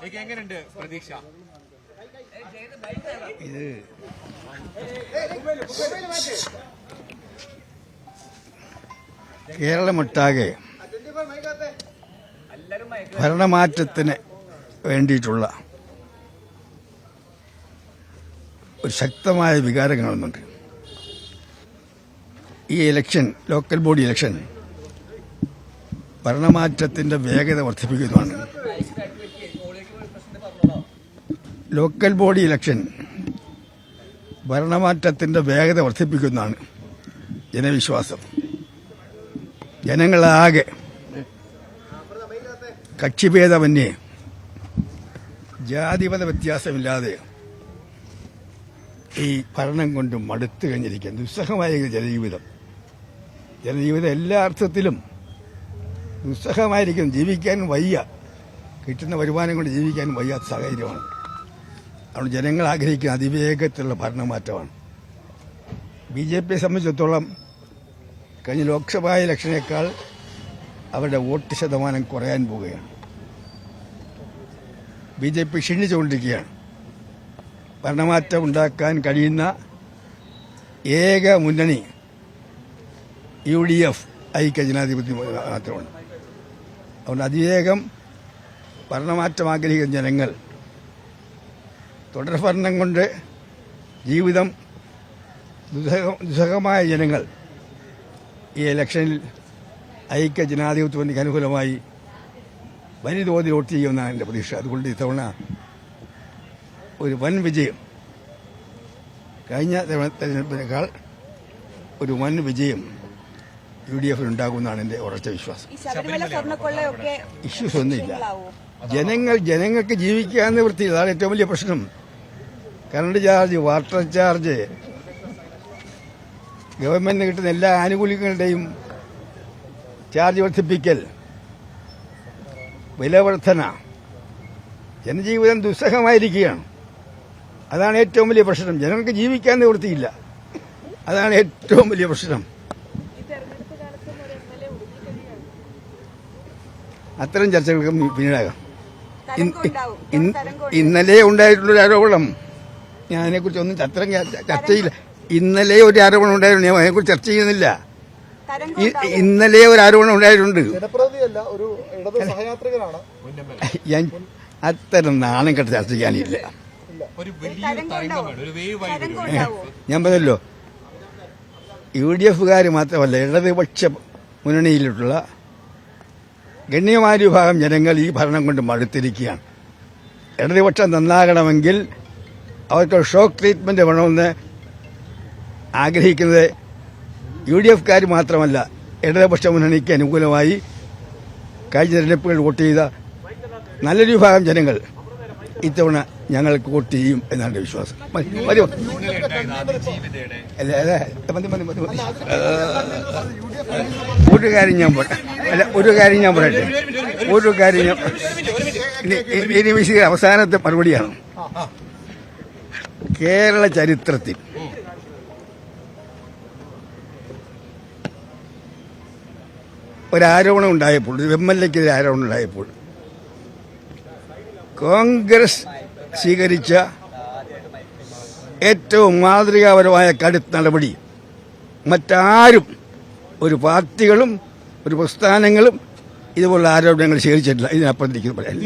എങ്ങനെയുണ്ട് പ്രതീക്ഷ? ഇത് കേരളമൊട്ടാകെ ഭരണമാറ്റത്തിന് വേണ്ടിയിട്ടുള്ള ഒരു ശക്തമായ വികാരം കാണുന്നുണ്ട്. ഈ ഇലക്ഷൻ, ലോക്കൽ ബോഡി ഇലക്ഷൻ ഭരണമാറ്റത്തിന്റെ വേഗത വർദ്ധിപ്പിക്കുന്നതാണ്. ലോക്കൽ ബോഡി ഇലക്ഷൻ ഭരണമാറ്റത്തിന്റെ വേഗത വർദ്ധിപ്പിക്കുന്നതാണ് ജനവിശ്വാസം. ജനങ്ങളാകെ കക്ഷിഭേദമന്യേ ജാതിമത വ്യത്യാസമില്ലാതെ ഈ ഭരണം കൊണ്ട് മടുത്തു കഴിഞ്ഞിരിക്കാൻ ദുസ്സഹമായ ജനജീവിതം എല്ലാ അർത്ഥത്തിലും ദുസ്സഹമായിരിക്കും. ജീവിക്കാൻ വയ്യ, കിട്ടുന്ന വരുമാനം കൊണ്ട് ജീവിക്കാൻ വയ്യാത്ത സാഹചര്യമാണ്. അതുകൊണ്ട് ജനങ്ങൾ ആഗ്രഹിക്കുന്ന അതിവേഗത്തിലുള്ള ഭരണമാറ്റമാണ്. BJPയെ സംബന്ധിച്ചിടത്തോളം കഴിഞ്ഞ ലോക്സഭാ ഇലക്ഷനേക്കാൾ അവരുടെ വോട്ട് ശതമാനം കുറയാൻ പോവുകയാണ്. BJP ക്ഷീണിച്ചുകൊണ്ടിരിക്കുകയാണ്. ഭരണമാറ്റം ഉണ്ടാക്കാൻ കഴിയുന്ന ഏക മുന്നണി UDF ഐക്യ ജനാധിപത്യ മാത്രമാണ്. അതുകൊണ്ട് അതിവേഗം ഭരണമാറ്റം ആഗ്രഹിക്കുന്ന ജനങ്ങൾ, തുടർഭരണം കൊണ്ട് ജീവിതം ദുസ്സഹമായ ജനങ്ങൾ ഈ ഇലക്ഷനിൽ ഐക്യ ജനാധിപത്യത്തിന് അനുകൂലമായി വലിയ തോതിൽ വോട്ട് ചെയ്യുമെന്നാണ് എൻ്റെ പ്രതീക്ഷ. അതുകൊണ്ട് ഇത്തവണ ഒരു വൻ വിജയം, കഴിഞ്ഞ തെരഞ്ഞെടുപ്പിനേക്കാൾ ഒരു വൻ വിജയം UDF ഉണ്ടാകുമെന്നാണ് എൻ്റെ ഉറച്ച വിശ്വാസം. ഇഷ്യൂസ് ഒന്നുമില്ല. ജനങ്ങൾക്ക് ജീവിക്കാവുന്ന വൃത്തിയിൽ, അതാണ് ഏറ്റവും വലിയ പ്രശ്നം. കറണ്ട് ചാർജ്, വാട്ടർ ചാർജ്, ഗവൺമെന്റിന് കിട്ടുന്ന എല്ലാ ആനുകൂല്യങ്ങളുടെയും ചാർജ് വർദ്ധിപ്പിക്കൽ, വില വർധന, ജനജീവിതം ദുസ്സഹമായിരിക്കുകയാണ്. അതാണ് ഏറ്റവും വലിയ പ്രശ്നം. ജനങ്ങൾക്ക് ജീവിക്കാൻ നിവൃത്തിയില്ല. അതാണ് ഏറ്റവും വലിയ പ്രശ്നം. അത്തരം ചർച്ചകൾക്കും പിന്നീടാകാം. ഇന്നലെ ഉണ്ടായിട്ടുള്ളൊരു ആരോപണം, ഞാൻ അതിനെക്കുറിച്ച് ഒന്നും ചർച്ചയില്ല. ഇന്നലെ ഒരു ആരോപണം ഉണ്ടായിരുന്നു, ഞാൻ അതിനെക്കുറിച്ച് ചർച്ച ചെയ്യുന്നില്ല. ഇന്നലെ ഒരു ആരോപണം ഉണ്ടായിട്ടുണ്ട്. ഞാൻ അത്തരം നാണം കെട്ട് ചർച്ച ചെയ്യാനില്ല. ഞാൻ പറഞ്ഞല്ലോ, UDFകാർ മാത്രമല്ല, ഇടതുപക്ഷ മുന്നണിയിലുള്ള ഗണ്യമായ വിഭാഗം ജനങ്ങൾ ഈ ഭരണം കൊണ്ട് മടുത്തിരിക്കുകയാണ്. ഇടതുപക്ഷം നന്നാകണമെങ്കിൽ അവർക്ക് ഷോക്ക് ട്രീറ്റ്മെന്റ് വേണമെന്ന് ആഗ്രഹിക്കുന്നത് UDFകാർ മാത്രമല്ല, ഇടതുപക്ഷ മുന്നണിക്ക് അനുകൂലമായി കഴിഞ്ഞ തെരഞ്ഞെടുപ്പുകൾ വോട്ട് ചെയ്ത നല്ലൊരു വിഭാഗം ജനങ്ങൾ ഇത്തവണ ഞങ്ങൾക്ക് വോട്ട് ചെയ്യും എന്നാണ് വിശ്വാസം. മതിയോ? ഒരു കാര്യം ഞാൻ പറയട്ടെ. ഇനി വിഷയം അവസാനത്തെ മറുപടിയാണ്. കേരള ചരിത്രത്തിൽ ഒരാരോപണം ഉണ്ടായപ്പോൾ, MLAക്കെതിരെ ആരോപണം ഉണ്ടായപ്പോൾ കോൺഗ്രസ് സ്വീകരിച്ച ഏറ്റവും മാതൃകാപരമായ കടുത്ത നടപടി മറ്റാരും, ഒരു പാർട്ടികളും ഒരു പ്രസ്ഥാനങ്ങളും ഇതുപോലുള്ള ആരോപണങ്ങൾ സ്വീകരിച്ചിട്ടില്ല. ഇതിനപ്പുറത്തേക്ക് പറയാം.